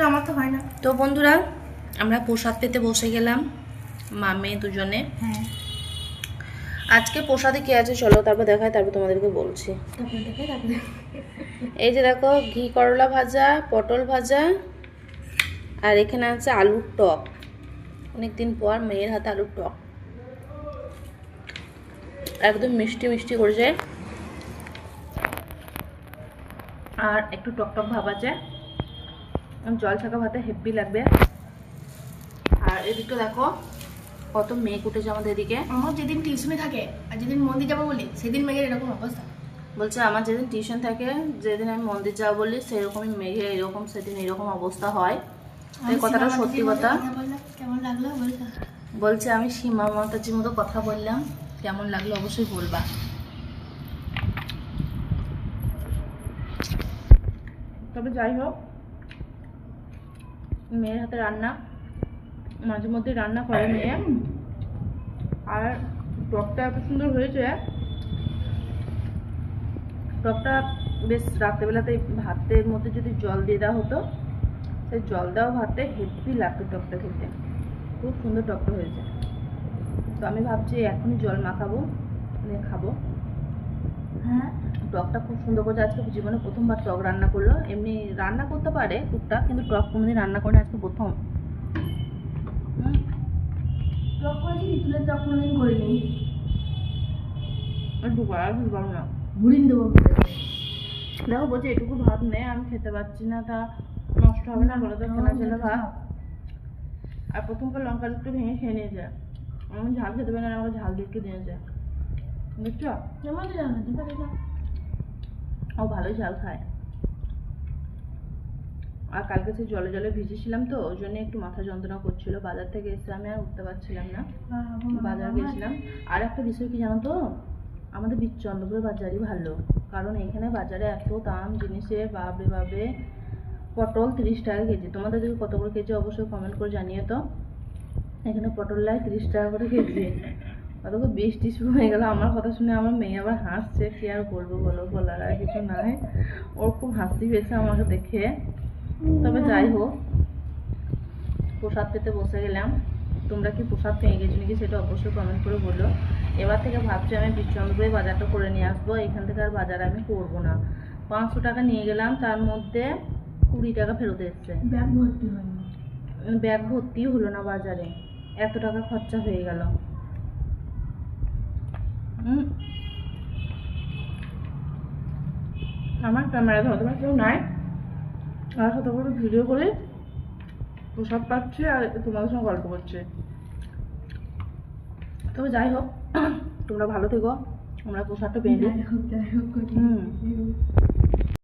আমার তো হয় না। তো বন্ধুরা, আমরা প্রসাদ পেতে বসে গেলাম, মামে দুজনে। হ্যাঁ, আজকে প্রসাদে কি আছে চলো তারপর দেখায়, তারপর তোমাদেরকে বলছি। এই যে দেখো, ঘি করলা ভাজা, পটল ভাজা, আর এখানে আছে আলুর টক। অনেকদিন পর মেয়ের হাতে আলুর টক, একদম মিষ্টি মিষ্টি করেছে, আর একটু টক টক ভাব আছে। জল ছাকা ভাতে হেব্বি লাগবে। আর এদিকে দেখো কত মেঘ উঠেছে আমাদের এদিকে। আমার যেদিন টিউশনে থাকে আর যেদিন মন্দির যাবো বলি সেদিন মেঘের এরকম অবস্থা। বলছে আমার যেদিন টিউশন থাকে, যেদিন আমি মন্দির যাবো বলি সেরকমই মেঘে এরকম, সেদিন এরকম অবস্থা হয়। এই কথাটা সত্যি কথা। কেমন লাগলো বলতো? বলছে আমি সীমা মাতাজির মতো কথা বললাম, কেমন লাগলো অবশ্যই বলবা। তবে যাই হোক, মেয়ের হাতে রান্না মাঝে মধ্যে রান্না করে মেয়ে, আর টকটা এত সুন্দর হয়েছে। টকটা বেশ রাত্রেবেলাতে ভাতের মধ্যে যদি জল দিয়ে দেওয়া হতো, সেই জল দেওয়া ভাতে হেভি লাগতো টকটা খেতে, খুব সুন্দর টকটা হয়েছে। তো আমি ভাবছি এখনই জল মাখাবো, নিয়ে খাবো। হ্যাঁ, টকটা খুব সুন্দর করেছে। আজকে জীবনে প্রথমবার টক রান্না করলো। এমনি রান্না করতে পারে টুকটাক, কিন্তু টক কোনোদিন রান্না করে আজকে প্রথম। টক করেছি, তুলের টক কোনোদিন করিনি। একটু পারো না, ঘুরিয়ে দেবো। দেখো বলছে এটুকু ভাত নেই, আমি খেতে পারছি না, তা নষ্ট হবে না বলে তো কেনা ছিল ভাত। আর প্রথমকার লঙ্কা একটু ভেঙে খেয়ে নিয়ে যায়, আমি ঝাল খেতে পারি না, আমাকে ঝাল দিয়ে একটু দিয়ে যায়, বুঝছো? ও ভালোই ঝাল খায়। আর কালকে সেই জলে জলে ভিজেছিলাম, তো ওই জন্য একটু মাথা যন্ত্রণা করছিল। বাজার থেকে এসে আমি আর উঠতে পারছিলাম না, বাজার গেছিলাম। আর একটা বিষয় কি জানো তো, আমাদের চন্দ্রপুরের বাজারই ভালো, কারণ এখানে বাজারে এত দাম জিনিসের, বাবরে বাবরে। পটল 30 টাকা কেজি, তোমাদের দিকে কত করে কেজি অবশ্যই কমেন্ট করে জানিয়ে তো। এখানে পটল লাই 30 টাকা করে কেজি। অত বেশ টিস হয়ে গেল। আমার কথা শুনে আমার মেয়ে আবার হাসছে, কি আর বলবো বলো, বলার আর কিছু নাই। ওর খুব হাসি পেয়েছে আমাকে দেখে। তবে যাই হোক, প্রসাদ পেতে বসে গেলাম। তোমরা কি প্রসাদ পেয়ে গেছো নাকি সেটা অবশ্যই কমেন্ট করে বলো। এবার থেকে ভাবছি আমি বিচন্দ্রপুরে বাজারটা করে নিয়ে আসবো, এখান থেকে আর বাজার আমি করবো না। 500 টাকা নিয়ে গেলাম, তার মধ্যে 20 টাকা ফেরত এসছে। ব্যাগ ভর্তি হয়নি, ব্যাগ ভর্তি হলো না, বাজারে এত টাকা খরচা হয়ে গেল। আমার ক্যামেরা ধরতে পারছে কেউ নাই, আর সাথে করে ভিডিও করে প্রসাদ পাচ্ছি আর তোমাদের সঙ্গে গল্প করছে। তবে যাই হোক, তোমরা ভালো থেকো, আমরা প্রসাদটা পেয়ে দিই।